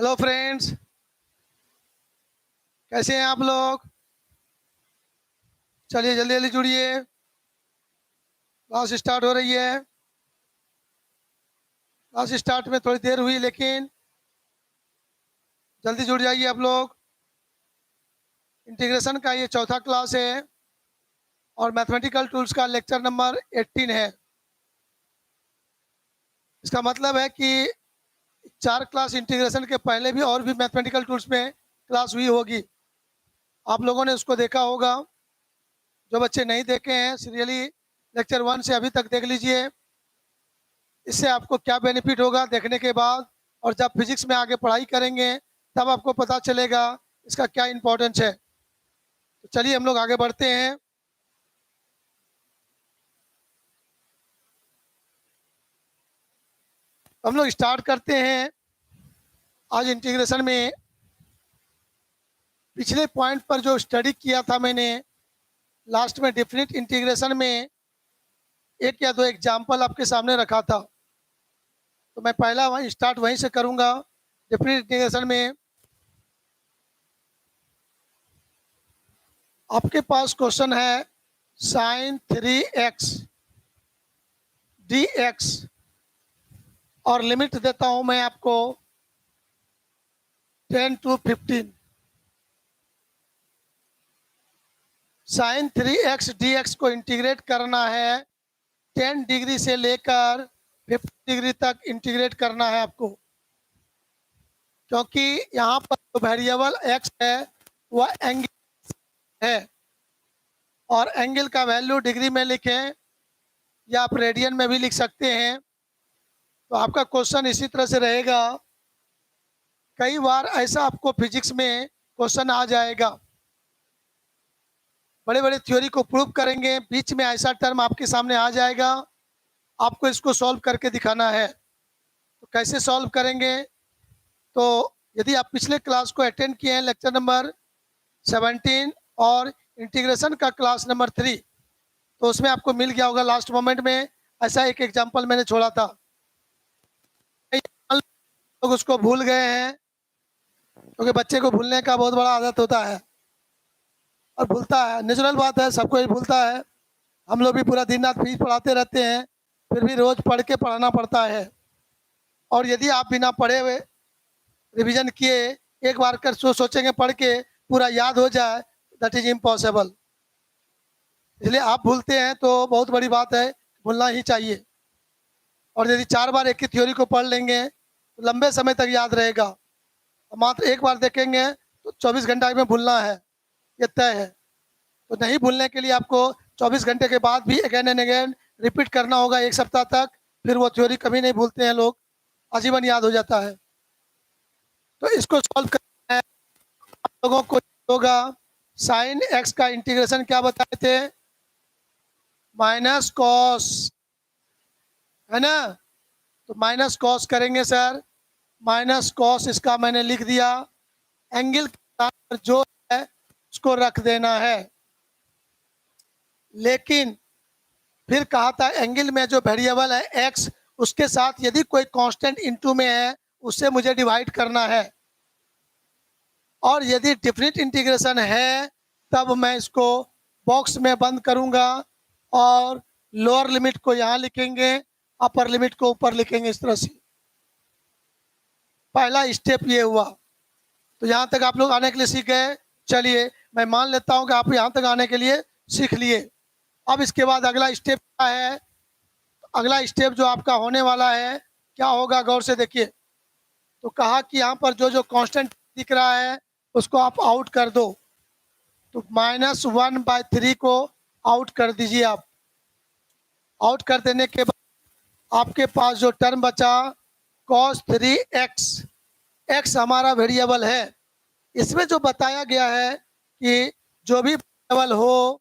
Hello friends, कैसे हैं आप लोग। चलिए जल्दी जल्दी जुड़िए, क्लास स्टार्ट हो रही है। क्लास स्टार्ट में थोड़ी देर हुई, लेकिन जल्दी जुड़ जाइए आप लोग। इंटीग्रेशन का ये चौथा क्लास है और मैथमेटिकल टूल्स का लेक्चर नंबर 18 है। इसका मतलब है कि 4 क्लास इंटीग्रेशन के पहले भी और भी मैथमेटिकल टूल्स में क्लास हुई होगी, आप लोगों ने उसको देखा होगा। जो बच्चे नहीं देखे हैं, सीरियली लेक्चर 1 से अभी तक देख लीजिए। इससे आपको क्या बेनिफिट होगा देखने के बाद, और जब फिजिक्स में आगे पढ़ाई करेंगे तब आपको पता चलेगा इसका क्या इम्पोर्टेंस है। तो चलिए हम लोग आगे बढ़ते हैं। हम लोग स्टार्ट करते हैं आज इंटीग्रेशन में। पिछले पॉइंट पर जो स्टडी किया था मैंने लास्ट में, डेफिनेट इंटीग्रेशन में एक या दो एग्जाम्पल आपके सामने रखा था, तो मैं पहला वहीं स्टार्ट वहीं से करूंगा। डेफिनेट इंटीग्रेशन में आपके पास क्वेश्चन है साइन 3x dx, और लिमिट देता हूं मैं आपको 10 to 15। साइन 3x dx को इंटीग्रेट करना है 10 डिग्री से लेकर 50 डिग्री तक इंटीग्रेट करना है आपको, क्योंकि यहाँ पर जो वेरिएबल x है वह एंगल है, और एंगल का वैल्यू डिग्री में लिखें या आप रेडियन में भी लिख सकते हैं। तो आपका क्वेश्चन इसी तरह से रहेगा। कई बार ऐसा आपको फिजिक्स में क्वेश्चन आ जाएगा, बड़े बड़े थ्योरी को प्रूव करेंगे, बीच में ऐसा टर्म आपके सामने आ जाएगा, आपको इसको सॉल्व करके दिखाना है। तो कैसे सॉल्व करेंगे? तो यदि आप पिछले क्लास को अटेंड किए हैं, लेक्चर नंबर 17 और इंटीग्रेशन का क्लास नंबर 3, तो उसमें आपको मिल गया होगा लास्ट मोमेंट में। ऐसा एक एग्जाम्पल मैंने छोड़ा था, लोग उसको भूल गए हैं, क्योंकि बच्चे को भूलने का बहुत बड़ा आदत होता है और भूलता है, नेचुरल बात है, सबको ही भूलता है। हम लोग भी पूरा दिन रात फीस पढ़ाते रहते हैं, फिर भी रोज पढ़ के पढ़ाना पड़ता है। और यदि आप बिना पढ़े हुए रिवीजन किए एक बार कर सोचेंगे पढ़ के पूरा याद हो जाए, दैट इज इम्पॉसिबल। इसलिए आप भूलते हैं तो बहुत बड़ी बात है, भूलना ही चाहिए। और यदि 4 बार एक ही थ्योरी को पढ़ लेंगे तो लंबे समय तक याद रहेगा, मात्र एक बार देखेंगे तो 24 घंटा में भूलना है, ये तय है। तो नहीं भूलने के लिए आपको 24 घंटे के बाद भी अगेन एंड अगेन रिपीट करना होगा 1 सप्ताह तक, फिर वो थ्योरी कभी नहीं भूलते हैं लोग, आजीवन याद हो जाता है। तो इसको सॉल्व करना है आप लोगों को होगा। साइन x का इंटीग्रेशन क्या बताए थे? माइनस कॉस, है ना। तो माइनस कॉस करेंगे सर, माइनस कॉस इसका मैंने लिख दिया, एंगल पर जो है उसको रख देना है। लेकिन फिर कहा था एंगल में जो वेरिएबल है x, उसके साथ यदि कोई कांस्टेंट इनटू में है उससे मुझे डिवाइड करना है, और यदि डेफिनिट इंटीग्रेशन है तब मैं इसको बॉक्स में बंद करूंगा और लोअर लिमिट को यहाँ लिखेंगे, अपर लिमिट को ऊपर लिखेंगे, इस तरह से। पहला स्टेप ये हुआ। तो यहाँ तक आप लोग आने के लिए सीख गए। चलिए मैं मान लेता हूँ कि आप यहाँ तक आने के लिए सीख लिए। अब इसके बाद अगला स्टेप क्या है? अगला स्टेप जो आपका होने वाला है क्या होगा, गौर से देखिए। तो कहा कि यहाँ पर जो जो कांस्टेंट दिख रहा है उसको आप आउट कर दो। तो -1/3 को आउट कर दीजिए आप। आउट कर देने के बाद आपके पास जो टर्म बचा cos 3x, x हमारा वेरिएबल है। इसमें जो बताया गया है कि जो भी वेरिएबल हो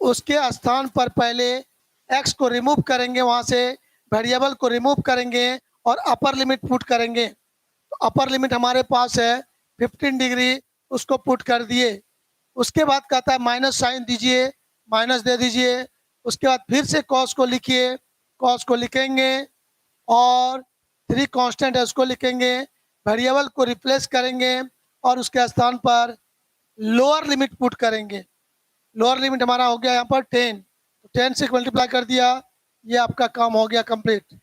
उसके स्थान पर पहले x को रिमूव करेंगे, वहाँ से वेरिएबल को रिमूव करेंगे और अपर लिमिट पुट करेंगे। तो अपर लिमिट हमारे पास है 15 डिग्री, उसको पुट कर दिए। उसके बाद कहता है माइनस साइन दीजिए, माइनस दे दीजिए। उसके बाद फिर से कॉस को लिखिए, कॉस को लिखेंगे और 3 कांस्टेंट है उसको लिखेंगे। वेरिएबल को रिप्लेस करेंगे और उसके स्थान पर लोअर लिमिट पुट करेंगे। लोअर लिमिट हमारा हो गया यहाँ पर 10, तो 10 से मल्टीप्लाई कर दिया, ये आपका काम हो गया कंप्लीट।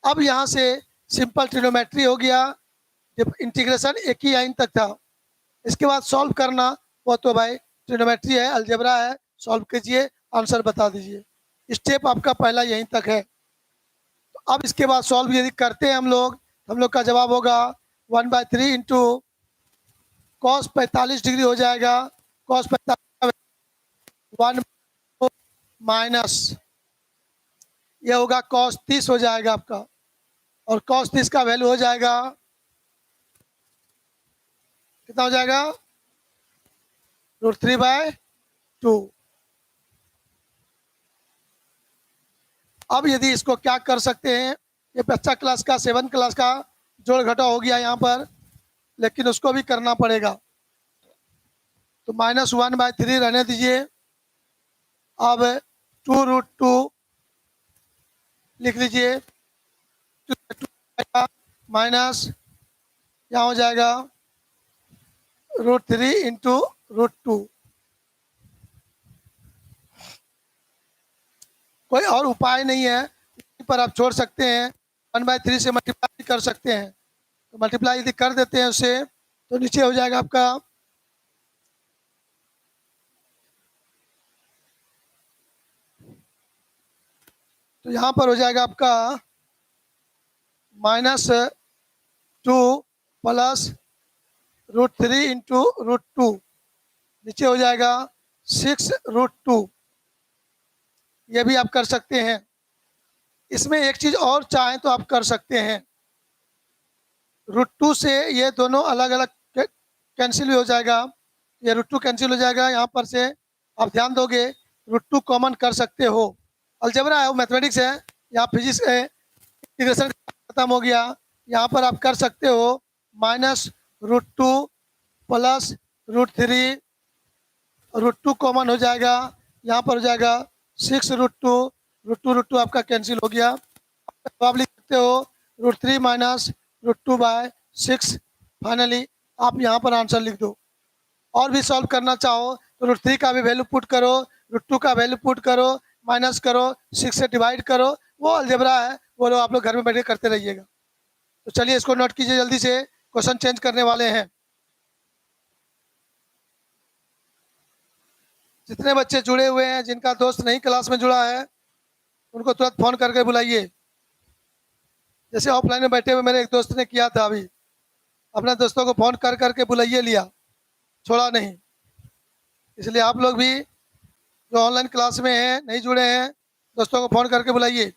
अब यहाँ से सिंपल ट्रिग्नोमेट्री हो गया, जब इंटीग्रेशन एक ही लाइन तक था। इसके बाद सॉल्व करना वो तो भाई ट्रिग्नोमेट्री है, अलजेब्रा है, सॉल्व कीजिए, आंसर बता दीजिए। स्टेप आपका पहला यहीं तक है। तो अब इसके बाद सॉल्व यदि करते हैं हम लोग का जवाब होगा 1/3 इंटू कॉस 45 डिग्री हो जाएगा। कॉस 45 1 माइनस ये होगा कॉस 30 हो जाएगा आपका, और कॉस 30 का वैल्यू हो जाएगा कितना हो जाएगा √3/2। अब यदि इसको क्या कर सकते हैं, ये बच्चा क्लास का 7 क्लास का जोड़ घटा हो गया यहाँ पर, लेकिन उसको भी करना पड़ेगा। तो -1/3 रहने दीजिए। अब 2√2 लिख लीजिए, माइनस यहाँ हो जाएगा √3 इंटू √2। कोई और उपाय नहीं है, पर आप छोड़ सकते हैं, 1/3 से मल्टीप्लाई कर सकते हैं। तो मल्टीप्लाई यदि कर देते हैं उससे, तो नीचे हो जाएगा आपका तो यहाँ पर हो जाएगा आपका -2 प्लस √3 इंटू √2, नीचे हो जाएगा 6√2। ये भी आप कर सकते हैं। इसमें एक चीज़ और चाहें तो आप कर सकते हैं, √2 से ये दोनों अलग अलग कैंसिल भी हो जाएगा। ये √2 कैंसिल हो जाएगा, यहाँ पर से आप ध्यान दोगे √2 कॉमन कर सकते हो। अलजेब्रा है, वो मैथमेटिक्स है, यहाँ फिजिक्स है, इंटीग्रेशन खत्म हो गया। यहाँ पर आप कर सकते हो -√2 प्लस √3, √2 कॉमन हो जाएगा, यहाँ पर हो जाएगा 6√2, √2 आपका कैंसिल हो गया। तो आप लिख सकते हो √3 माइनस √2/6। फाइनली आप यहाँ पर आंसर लिख दो। और भी सॉल्व करना चाहो तो √3 का भी वैल्यू पुट करो, √2 का वैल्यू पुट करो, माइनस करो, 6 से डिवाइड करो, वो अलजेब्रा है, वो लोग आप लोग घर में बैठे करते रहिएगा। तो चलिए इसको नोट कीजिए, जल्दी से क्वेश्चन चेंज करने वाले हैं। जितने बच्चे जुड़े हुए हैं, जिनका दोस्त नहीं क्लास में जुड़ा है, उनको तुरंत फ़ोन करके बुलाइए। जैसे ऑफलाइन में बैठे हुए मेरे एक दोस्त ने किया था, अभी अपने दोस्तों को फ़ोन कर करके बुलाइए लिया, छोड़ा नहीं। इसलिए आप लोग भी जो ऑनलाइन क्लास में हैं, नहीं जुड़े हैं, दोस्तों को फ़ोन करके बुलाइए।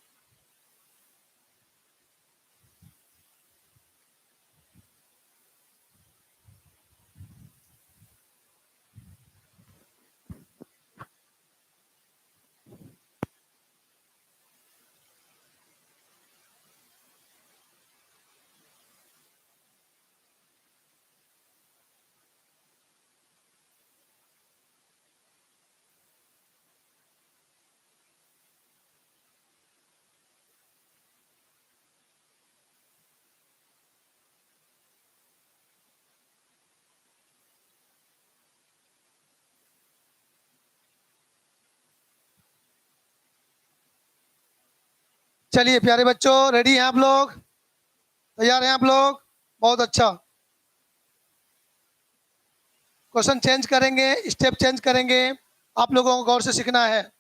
चलिए प्यारे बच्चों, रेडी हैं आप लोग? तैयार हैं आप लोग? बहुत अच्छा। क्वेश्चन चेंज करेंगे, स्टेप चेंज करेंगे, आप लोगों को गौर से सीखना है।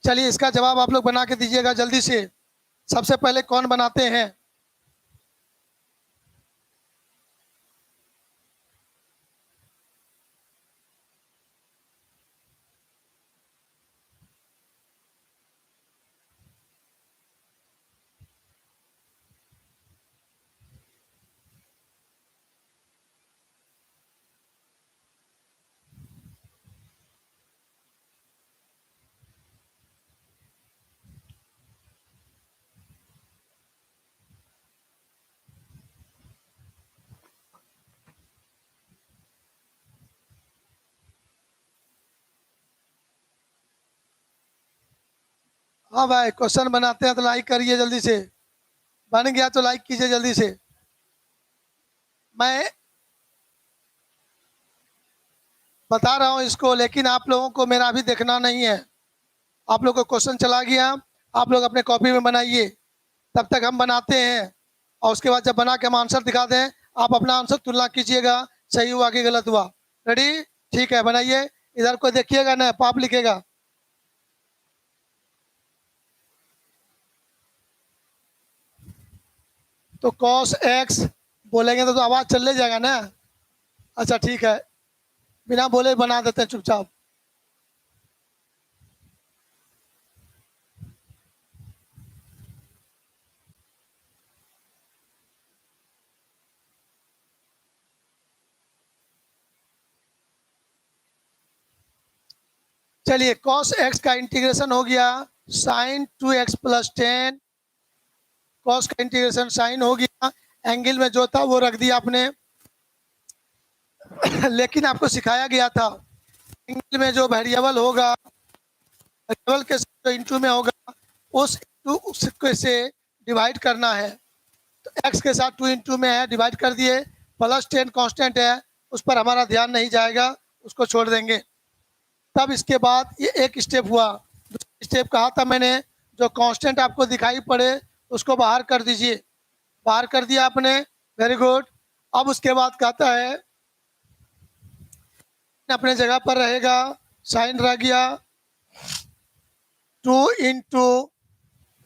चलिए इसका जवाब आप लोग बना के दीजिएगा जल्दी से। सबसे पहले कौन बनाते हैं? हाँ भाई, क्वेश्चन बनाते हैं तो लाइक करिए जल्दी से। बन गया तो लाइक कीजिए जल्दी से। मैं बता रहा हूँ इसको, लेकिन आप लोगों को मेरा अभी देखना नहीं है। आप लोग को क्वेश्चन चला गया, आप लोग अपने कॉपी में बनाइए, तब तक हम बनाते हैं। और उसके बाद जब बना के हम आंसर दिखा दें, आप अपना आंसर तुलना कीजिएगा, सही हुआ कि गलत हुआ। रेडी? ठीक है, बनाइए। इधर कोई देखिएगा ना, पाप लिखेगा। तो कॉस एक्स बोलेंगे तो आवाज चल जाएगा ना। अच्छा ठीक है, बिना बोले बना देते हैं चुपचाप। चलिए, कॉस एक्स का इंटीग्रेशन हो गया साइन 2x प्लस 10। कॉस का इंटीग्रेशन साइन हो गया, एंगल में जो था वो रख दिया आपने। लेकिन आपको सिखाया गया था एंगल में जो वेरिएबल होगा, वेरिएबल के जो इंटू में होगा, उस इंटू से डिवाइड करना है। तो एक्स के साथ 2 इंटू में है, डिवाइड कर दिए। प्लस 10 कांस्टेंट है, उस पर हमारा ध्यान नहीं जाएगा, उसको छोड़ देंगे। तब इसके बाद ये एक स्टेप हुआ। दूसरा स्टेप कहा था मैंने, जो कांस्टेंट आपको दिखाई पड़े उसको बाहर कर दीजिए। बाहर कर दिया आपने, वेरी गुड। अब उसके बाद कहता है अपने जगह पर रहेगा, साइन रह गया 2 इंटू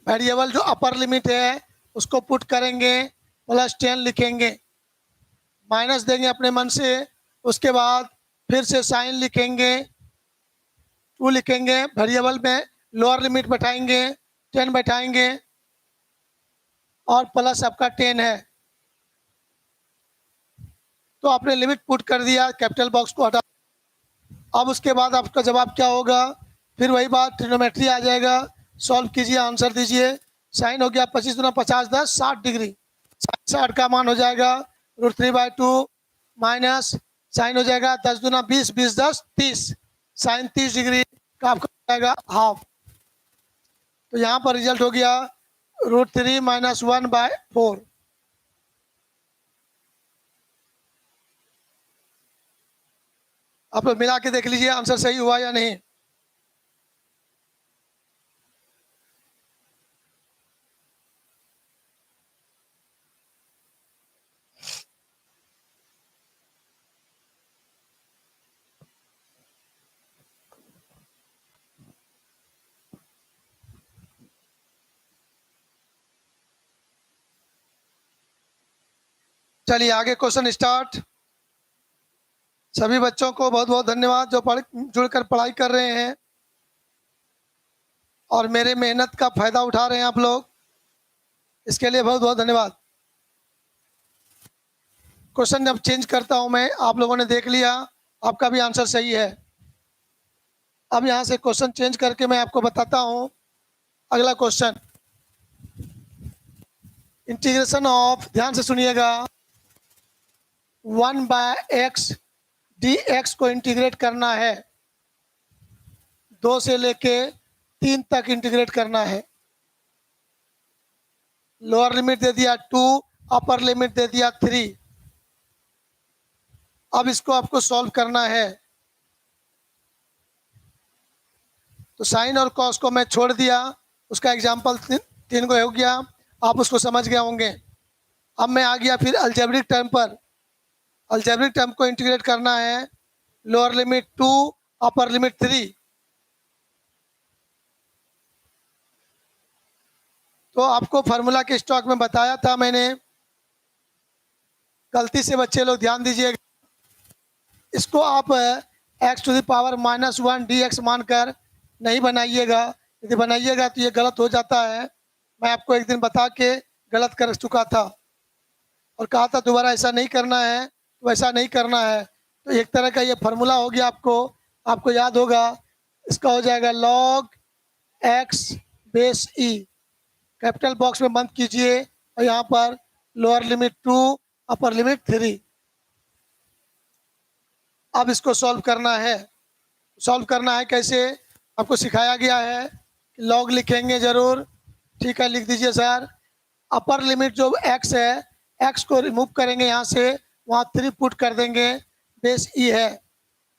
वेरिएबल जो अपर लिमिट है उसको पुट करेंगे, प्लस 10 लिखेंगे, माइनस देंगे अपने मन से। उसके बाद फिर से साइन लिखेंगे, 2 लिखेंगे, वेरिएबल में लोअर लिमिट बैठाएंगे, 10 बैठाएंगे, और प्लस आपका 10 है। तो आपने लिमिट पुट कर दिया, कैपिटल बॉक्स को हटा। अब उसके बाद आपका जवाब क्या होगा? फिर वही बात, ट्रिग्नोमेट्री आ जाएगा। सॉल्व कीजिए, आंसर दीजिए। साइन हो गया 25 दूना 50 10 60 डिग्री। 60 का मान हो जाएगा √3/2 माइनस साइन हो जाएगा 10 दूना 20 20 10 30, साइन 30 डिग्री का आपका हो जाएगा हाफ। तो यहाँ पर रिजल्ट हो गया √3 - 1/4। आप लोग मिला के देख लीजिए आंसर सही हुआ या नहीं। चलिए आगे क्वेश्चन स्टार्ट। सभी बच्चों को बहुत बहुत धन्यवाद जो जुड़कर पढ़ाई कर रहे हैं और मेरे मेहनत का फायदा उठा रहे हैं आप लोग, इसके लिए बहुत बहुत धन्यवाद। क्वेश्चन जब चेंज करता हूं मैं, आप लोगों ने देख लिया, आपका भी आंसर सही है। अब यहां से क्वेश्चन चेंज करके मैं आपको बताता हूं। अगला क्वेश्चन, इंटीग्रेशन ऑफ, ध्यान से सुनिएगा, 1/x dx को इंटीग्रेट करना है। 2 से लेके 3 तक इंटीग्रेट करना है। लोअर लिमिट दे दिया 2, अपर लिमिट दे दिया 3। अब इसको आपको सॉल्व करना है। तो साइन और कॉस को मैं छोड़ दिया, उसका एग्जाम्पल 3 को हो गया, आप उसको समझ गए होंगे। अब मैं आ गया फिर अलजेब्रिक टर्म पर। अलजेब्रिक टर्म को इंटीग्रेट करना है, लोअर लिमिट 2, अपर लिमिट 3। तो आपको फार्मूला के स्टॉक में बताया था मैंने, गलती से बच्चे लोग ध्यान दीजिएगा। इसको आप x⁻⁻1 dx मानकर नहीं बनाइएगा। यदि बनाइएगा तो ये गलत हो जाता है। मैं आपको एक दिन बता के गलत कर चुका था और कहा था दोबारा ऐसा नहीं करना है, तो ऐसा नहीं करना है। तो एक तरह का ये फार्मूला हो गया, आपको याद होगा। इसका हो जाएगा log x base e। Capital box में बंद कीजिए और यहाँ पर लोअर लिमिट 2, अपर लिमिट 3। अब इसको सॉल्व करना है। सॉल्व करना है कैसे, आपको सिखाया गया है। लॉग लिखेंगे जरूर, ठीक है, लिख दीजिए सर। अपर लिमिट जो x है, x को रिमूव करेंगे यहाँ से, वहाँ 3 पुट कर देंगे, बेस ई है।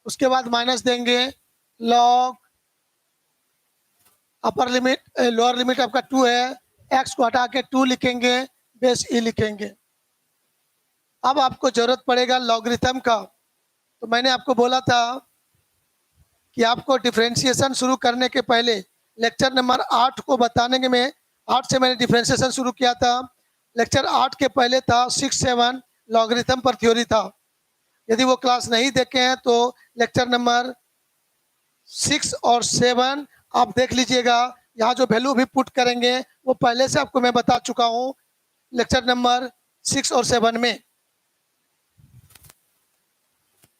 उसके बाद माइनस देंगे, log upper limit, lower limit आपका 2 है, x को हटा के 2 लिखेंगे, बेस ई लिखेंगे। अब आपको जरूरत पड़ेगा लॉगरिथम का। तो मैंने आपको बोला था कि आपको डिफरेंशिएशन शुरू करने के पहले लेक्चर नंबर 8 को बताने के में 8 से मैंने डिफरेंशिएशन शुरू किया था। लेक्चर 8 के पहले था 6-7 लॉगरिथम पर थ्योरी था। यदि वो क्लास नहीं देखे हैं तो लेक्चर नंबर 6 और 7 आप देख लीजिएगा। यहाँ जो वैल्यू भी पुट करेंगे वो पहले से आपको मैं बता चुका हूँ लेक्चर नंबर 6 और 7 में।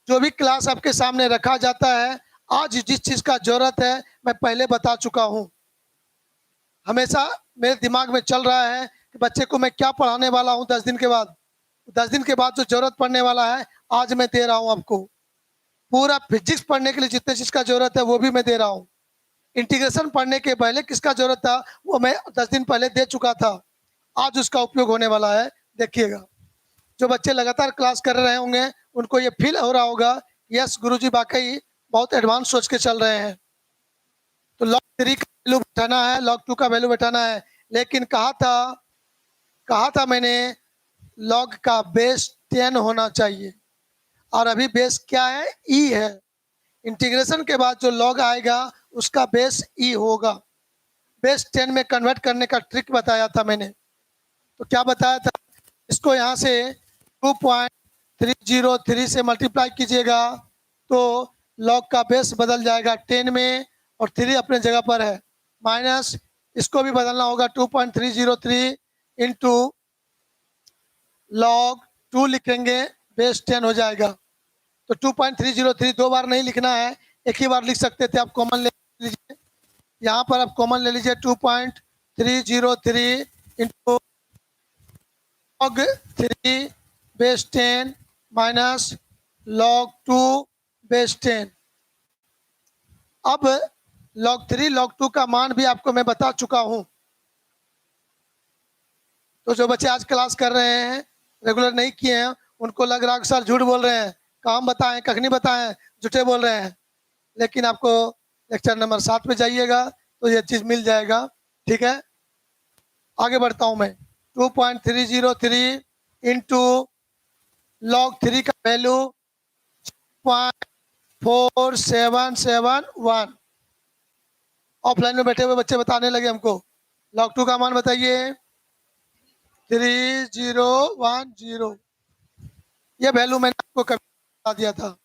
जो भी क्लास आपके सामने रखा जाता है, आज जिस चीज का जरूरत है मैं पहले बता चुका हूं। हमेशा मेरे दिमाग में चल रहा है कि बच्चे को मैं क्या पढ़ाने वाला हूं 10 दिन के बाद। 10 दिन के बाद जो जरूरत पड़ने वाला है आज मैं दे रहा हूं आपको। पूरा फिजिक्स पढ़ने के लिए जितने चीज का जरूरत है वो भी मैं दे रहा हूँ। इंटीग्रेशन पढ़ने के पहले किसका जरूरत था वो मैं 10 दिन पहले दे चुका था। आज उसका उपयोग होने वाला है, देखिएगा। जो बच्चे लगातार क्लास कर रहे होंगे उनको ये फील हो रहा होगा, यस गुरुजी वाकई बहुत एडवांस सोच के चल रहे हैं। तो लॉग 3 का वैल्यू बैठाना है, लॉग 2 का वैल्यू बैठाना है। लेकिन कहा था मैंने लॉग का बेस 10 होना चाहिए, और अभी बेस क्या है, ई है। इंटीग्रेशन के बाद जो लॉग आएगा उसका बेस ई होगा। बेस 10 में कन्वर्ट करने का ट्रिक बताया था मैंने। तो क्या बताया था, इसको यहाँ से 2.303 से मल्टीप्लाई कीजिएगा तो लॉग का बेस बदल जाएगा 10 में, और 3 अपने जगह पर है। माइनस इसको भी बदलना होगा, 2.303 इंटू लॉग 2 लिखेंगे, बेस 10 हो जाएगा। तो 2.303 दो बार नहीं लिखना है, एक ही बार लिख सकते थे। आप कॉमन ले लीजिए, यहाँ पर आप कॉमन ले लीजिए 2.303 into log 3 base 10 minus log 2 base 10। अब लॉग 3 लॉग 2 का मान भी आपको मैं बता चुका हूं। तो जो बच्चे आज क्लास कर रहे हैं, रेगुलर नहीं किए हैं, उनको लग रहा है कि सर झूठ बोल रहे हैं, काम बताएं कखनी बताएं, झूठे बोल रहे हैं। लेकिन आपको लेक्चर नंबर 7 पे जाइएगा तो ये चीज़ मिल जाएगा, ठीक है। आगे बढ़ता हूं मैं। 2.303 इंटू लॉग 3 का वैल्यू 4771। ऑफलाइन में बैठे हुए बच्चे बताने लगे हमको, लॉग 2 का मान बताइए। 3010। ये वैल्यू मैंने आपको कभी बता दिया था।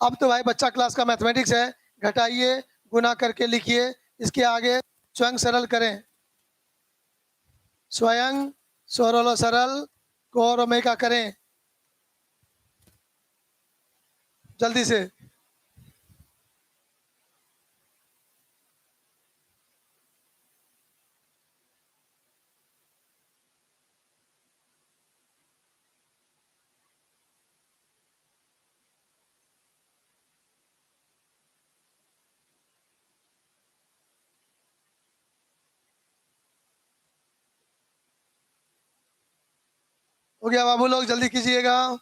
अब तो भाई बच्चा क्लास का मैथमेटिक्स है, घटाइए गुना करके लिखिए, इसके आगे स्वयं सरल करें। स्वयं सरल सरल कोर ओमेगा करें जल्दी से। हो गया बाबू लोग, जल्दी कीजिएगा।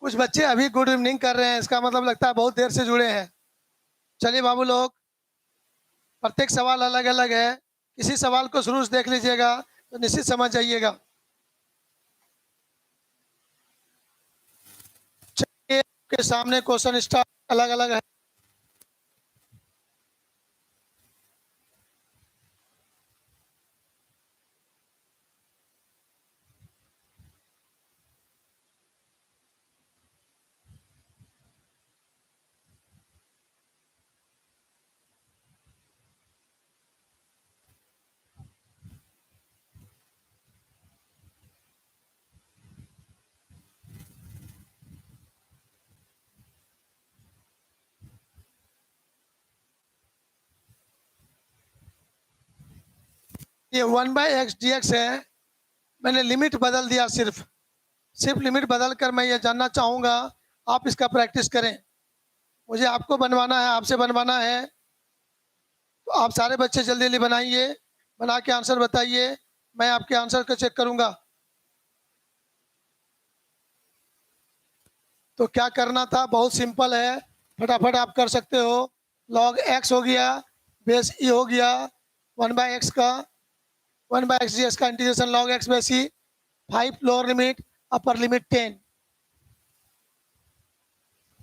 कुछ बच्चे अभी गुड इवनिंग कर रहे हैं, इसका मतलब लगता है बहुत देर से जुड़े हैं। चलिए बाबू लोग, प्रत्येक सवाल अलग अलग है, किसी सवाल को शुरू से देख लीजिएगा तो निश्चित समझ जाइएगा। आपके सामने क्वेश्चन स्टार अलग अलग है। ये 1/x dx है, मैंने लिमिट बदल दिया, सिर्फ लिमिट बदल कर मैं ये जानना चाहूँगा, आप इसका प्रैक्टिस करें। मुझे आपको बनवाना है, आपसे बनवाना है, तो आप सारे बच्चे जल्दी जल्दी बनाइए, बना के आंसर बताइए, मैं आपके आंसर को चेक करूँगा। तो क्या करना था, बहुत सिंपल है, फटाफट आप कर सकते हो। लॉग एक्स हो गया, बेस ई हो गया, 1/x का 1/x का इंटीग्रेशन लॉग एक्स बेस ई, 5 लोअर लिमिट अपर लिमिट 10।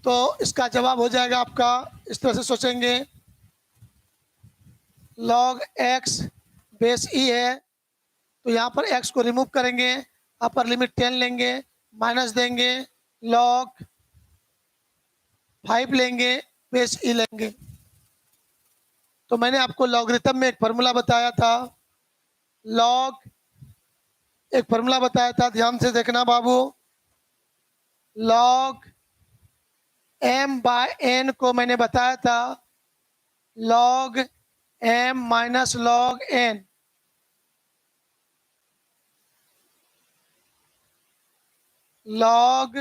तो इसका जवाब हो जाएगा आपका, इस तरह से सोचेंगे, लॉग एक्स बेस ई है, तो यहाँ पर एक्स को रिमूव करेंगे, अपर लिमिट 10 लेंगे, माइनस देंगे, लॉग 5 लेंगे, बेस ई लेंगे। तो मैंने आपको लॉगरिथम में एक फार्मूला बताया था, लॉग एक फार्मूला बताया था, ध्यान से देखना बाबू। लॉग m/n को मैंने बताया था log m minus log n, log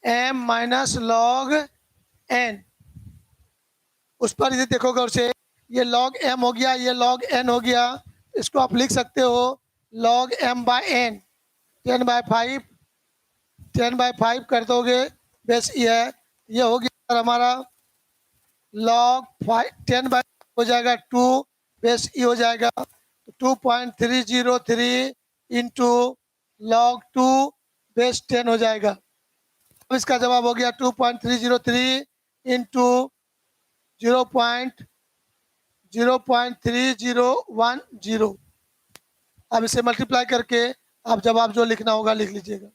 m minus log n। उस पर यदि देखोगे और से, ये लॉग m हो गया, ये लॉग n हो गया, इसको आप लिख सकते हो लॉग m/n, 10/5, 10/5 कर दोगे, बेस ये हो गया हमारा लॉग 10/5 हो जाएगा 2, बेस ई हो जाएगा 2.303 इंटू लॉग 2 बेस 10 हो जाएगा। अब इसका जवाब हो गया 2.303 इंटू 0.3010। अब इसे मल्टीप्लाई करके आप जवाब जो लिखना होगा लिख लीजिएगा।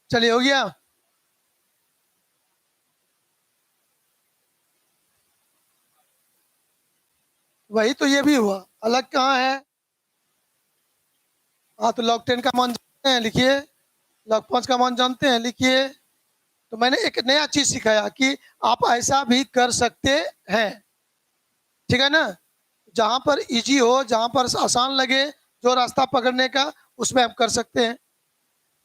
चलिए, हो गया। वही तो ये भी हुआ, अलग कहाँ है। हाँ, तो लॉग 10 का मान जानते हैं, लिखिए। लॉग 5 का मान जानते हैं, लिखिए। तो मैंने एक नया चीज सिखाया कि आप ऐसा भी कर सकते हैं, ठीक है ना। जहां पर इजी हो, जहां पर आसान लगे, जो रास्ता पकड़ने का, उसमें आप कर सकते हैं।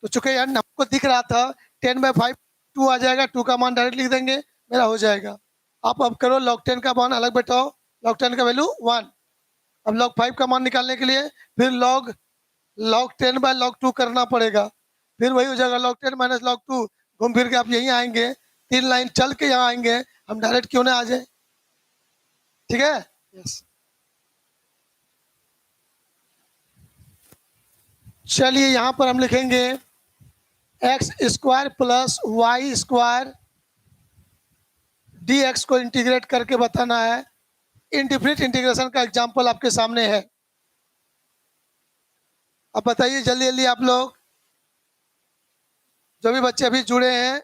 तो चूंकि यार हमको दिख रहा था 10/5 2 आ जाएगा, 2 का मान डायरेक्ट लिख देंगे, मेरा हो जाएगा। आप अब करो, लॉग 10 का मान अलग बैठाओ, लॉग 10 का वैल्यू 1। अब लॉग 5 का मान निकालने के लिए फिर लॉग लॉग 10/log 2 करना पड़ेगा, फिर वही हो जाएगा लॉग 10 माइनस लॉग 2। घूम फिर के आप यहीं आएंगे, 3 लाइन चल के यहाँ आएंगे, हम डायरेक्ट क्यों ना आ जाए, ठीक है। यस, चलिए यहाँ पर हम लिखेंगे x² प्लस y² dx को इंटीग्रेट करके बताना है। इनडिफिनिट इंटीग्रेशन का एग्जाम्पल आपके सामने है। अब बताइए जल्दी जल्दी आप लोग, जो भी बच्चे अभी जुड़े हैं,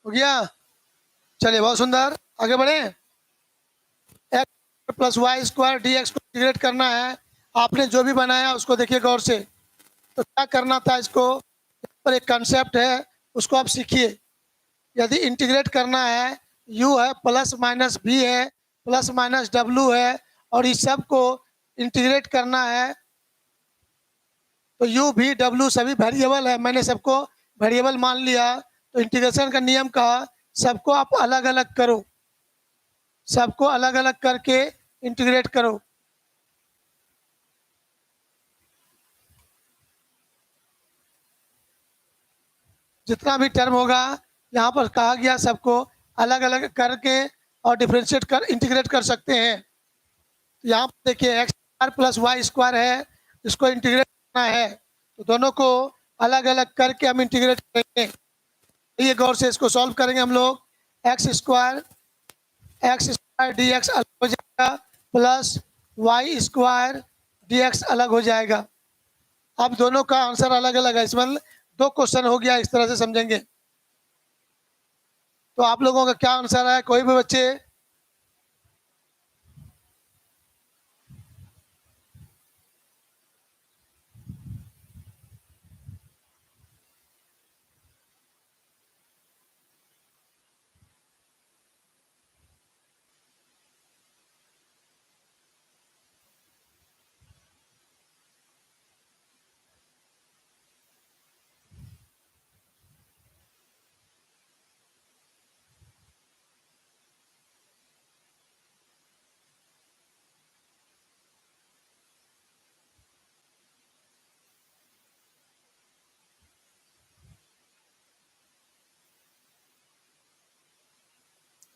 हो गया? चलिए बहुत सुंदर, आगे बढ़े। X plus y square d x को इंटीग्रेट करना है। आपने जो भी बनाया उसको देखिए गौर से। तो क्या करना था इसको, पर एक कंसेप्ट है उसको आप सीखिए। यदि इंटीग्रेट करना है, u है प्लस माइनस v है प्लस माइनस w है और इस सब को इंटीग्रेट करना है, तो u v w सभी वेरिएबल है, मैंने सबको वेरिएबल मान लिया। तो इंटीग्रेशन का नियम कहा सबको आप अलग अलग करो, सबको अलग अलग करके इंटीग्रेट करो। जितना भी टर्म होगा यहाँ पर कहा गया सबको अलग अलग करके और डिफ्रेंशिएट कर इंटीग्रेट कर सकते हैं। तो यहाँ पर देखिए x square plus y square है, इसको इंटीग्रेट करना है तो दोनों को अलग अलग करके हम इंटीग्रेट करेंगे। ये गौर से इसको सॉल्व करेंगे हम लोग। एक्स स्क्वायर डी एक्स अलग हो जाएगा plus y square d x अलग हो जाएगा। अब दोनों का आंसर अलग अलग है, इसमें दो क्वेश्चन हो गया, इस तरह से समझेंगे। तो आप लोगों का क्या आंसर है, कोई भी बच्चे?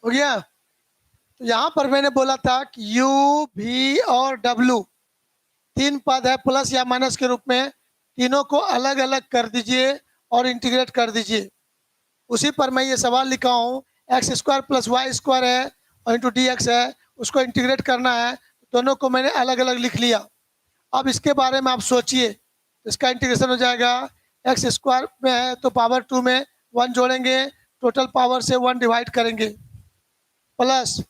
हो गया? तो यहाँ पर मैंने बोला था कि u v और w तीन पद है प्लस या माइनस के रूप में, तीनों को अलग अलग कर दीजिए और इंटीग्रेट कर दीजिए। उसी पर मैं ये सवाल लिखा हूँ, x square plus y square है और इंटू डी एक्स है, उसको इंटीग्रेट करना है, दोनों को मैंने अलग अलग लिख लिया। अब इसके बारे में आप सोचिए, इसका इंटीग्रेशन हो जाएगा एक्स स्क्वायर में है तो पावर 2 में 1 जोड़ेंगे, टोटल पावर से 1 डिवाइड करेंगे, प्लस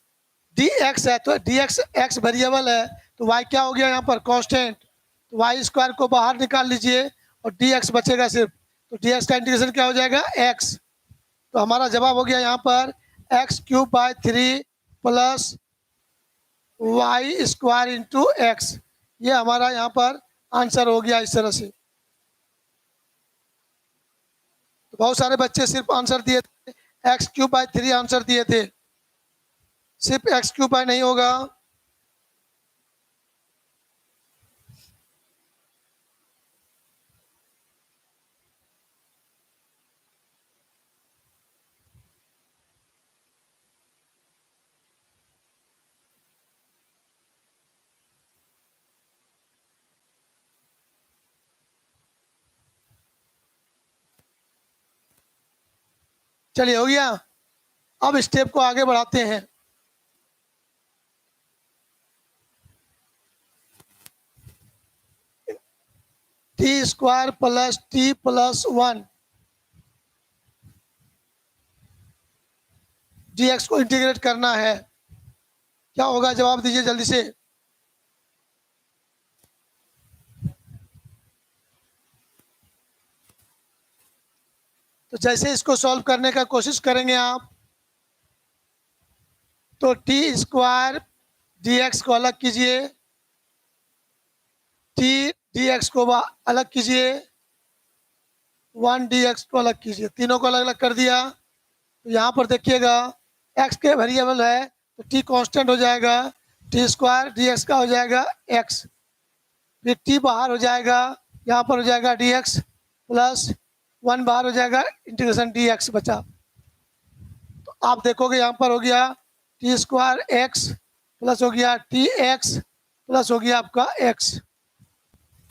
डी एक्स है तो डी एक्स एक्स वेरिएबल है तो वाई क्या हो गया यहाँ पर कांस्टेंट, तो वाई स्क्वायर को बाहर निकाल लीजिए और डी एक्स बचेगा सिर्फ, तो डी एक्स का इंटीग्रेशन क्या हो जाएगा एक्स। तो हमारा जवाब हो गया यहाँ पर x cube by 3 plus y square into x. ये हमारा यहाँ पर आंसर हो गया इस तरह से। तो बहुत सारे बच्चे सिर्फ आंसर दिए थे एक्स क्यूब बाय 3 आंसर दिए थे, सिर्फ एक्स क्यूब बाय नहीं होगा। चलिए हो गया। अब स्टेप को आगे बढ़ाते हैं। T square plus T plus 1 D x को इंटीग्रेट करना है, क्या होगा जवाब दीजिए जल्दी से। तो जैसे इसको सॉल्व करने का कोशिश करेंगे आप, तो टी स्क्वायर डी एक्स को अलग कीजिए, टी डी एक्स को अलग कीजिए, 1 डी एक्स को अलग कीजिए, तीनों को अलग अलग कर दिया। तो यहाँ पर देखिएगा एक्स के वेरिएबल है तो टी कांस्टेंट हो जाएगा, टी स्क्वायर डी एक्स का हो जाएगा एक्स, फिर टी बाहर हो जाएगा, यहाँ पर हो जाएगा डी एक्स प्लस 1 बाहर हो जाएगा, इंटीग्रेशन डी एक्स बचा। तो आप देखोगे यहाँ पर हो गया टी स्क्वायर एक्स प्लस हो गया टी एक्स प्लस हो गया आपका एक्स,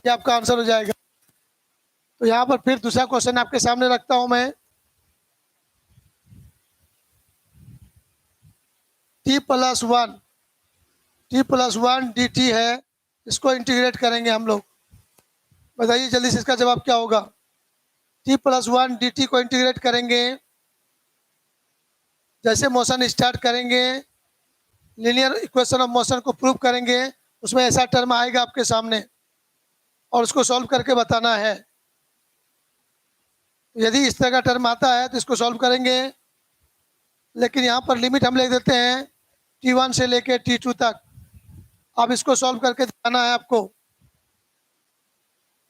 ये आपका आंसर हो जाएगा। तो यहाँ पर फिर दूसरा क्वेश्चन आपके सामने रखता हूं मैं, T plus one D T है, इसको इंटीग्रेट करेंगे हम लोग। बताइए जल्दी से इसका जवाब क्या होगा। टी प्लस 1 डी टी को इंटीग्रेट करेंगे जैसे मोशन स्टार्ट करेंगे, लीनियर इक्वेशन ऑफ मोशन को प्रूव करेंगे, उसमें ऐसा टर्म आएगा आपके सामने और उसको सॉल्व करके बताना है। यदि इस तरह का टर्म आता है तो इसको सॉल्व करेंगे, लेकिन यहाँ पर लिमिट हम लिख देते हैं T1 से लेके T2 तक। अब इसको सॉल्व करके दिखाना है आपको।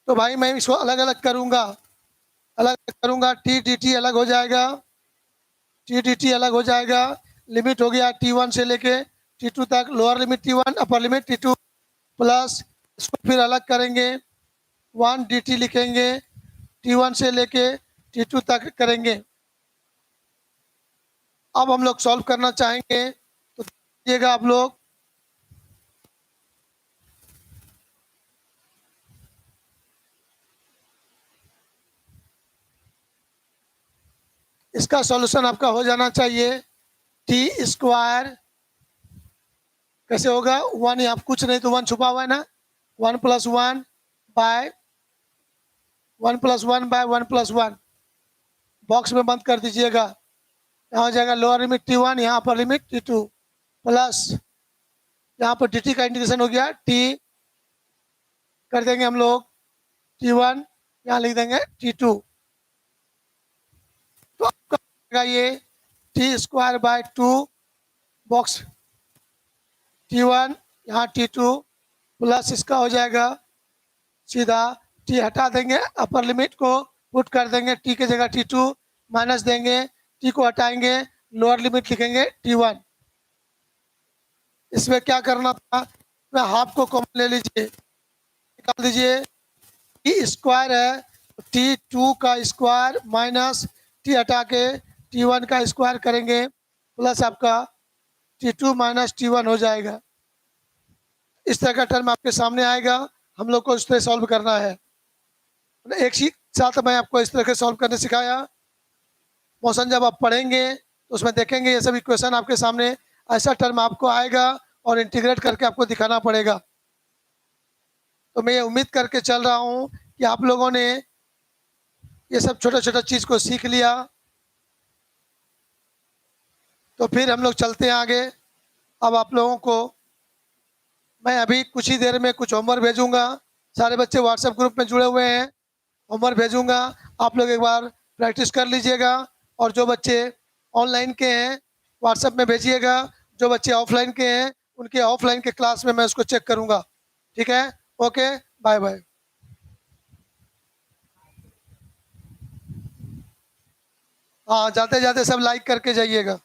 तो भाई मैं इसको अलग अलग करूँगा, टी डी टी अलग हो जाएगा, टी डी टी अलग हो जाएगा। लिमिट हो गया T1 से लेके T2 तक, lower limit T1 upper limit T2 plus, इसको फिर अलग करेंगे, 1 डी टी लिखेंगे, T1 से लेके T2 तक करेंगे। अब हम लोग सॉल्व करना चाहेंगे तो देखिएगा आप लोग, इसका सॉल्यूशन आपका हो जाना चाहिए टी स्क्वायर, कैसे होगा, 1 यहाँ कुछ नहीं तो 1 छुपा हुआ है ना, 1 + 1 बाय 1 + 1 बाय 1 + 1, बॉक्स में बंद कर दीजिएगा। यहाँ हो जाएगा लोअर लिमिट T1, यहाँ पर लिमिट T2 प्लस, यहाँ पर dt का इंटीग्रेशन हो गया, t कर देंगे हम लोग T1, यहाँ लिख देंगे T2। तो आपका ये T² बाय 2 बॉक्स T1, यहाँ T2 प्लस, इसका हो जाएगा सीधा t हटा देंगे, अपर लिमिट को पुट कर देंगे, t की जगह T2 माइनस देंगे, t को हटाएंगे, लोअर लिमिट लिखेंगे T1। इसमें क्या करना था, मैं हाफ को कॉमन ले लीजिए, निकाल दीजिए, T² है T2 का स्क्वायर माइनस t हटा के T1 का स्क्वायर करेंगे प्लस आपका T2 माइनस T1 हो जाएगा। इस तरह का टर्म आपके सामने आएगा, हम लोग को इस तरह सॉल्व करना है। एक ही साथ मैं आपको इस तरह के सॉल्व करने सिखाया। मोशन जब आप पढ़ेंगे तो उसमें देखेंगे ये सब इक्वेशन आपके सामने, ऐसा टर्म आपको आएगा और इंटीग्रेट करके आपको दिखाना पड़ेगा। तो मैं ये उम्मीद करके चल रहा हूँ कि आप लोगों ने ये सब छोटा छोटा चीज़ को सीख लिया। तो फिर हम लोग चलते हैं आगे। अब आप लोगों को मैं अभी कुछ ही देर में कुछ होमवर्क भेजूंगा, सारे बच्चे व्हाट्सएप ग्रुप में जुड़े हुए हैं, होमवर्क भेजूंगा, आप लोग एक बार प्रैक्टिस कर लीजिएगा। और जो बच्चे ऑनलाइन के हैं व्हाट्सएप में भेजिएगा, जो बच्चे ऑफलाइन के हैं उनके ऑफलाइन के क्लास में मैं उसको चेक करूँगा। ठीक है, ओके, बाय बाय। हाँ, जाते जाते सब लाइक करके जाइएगा।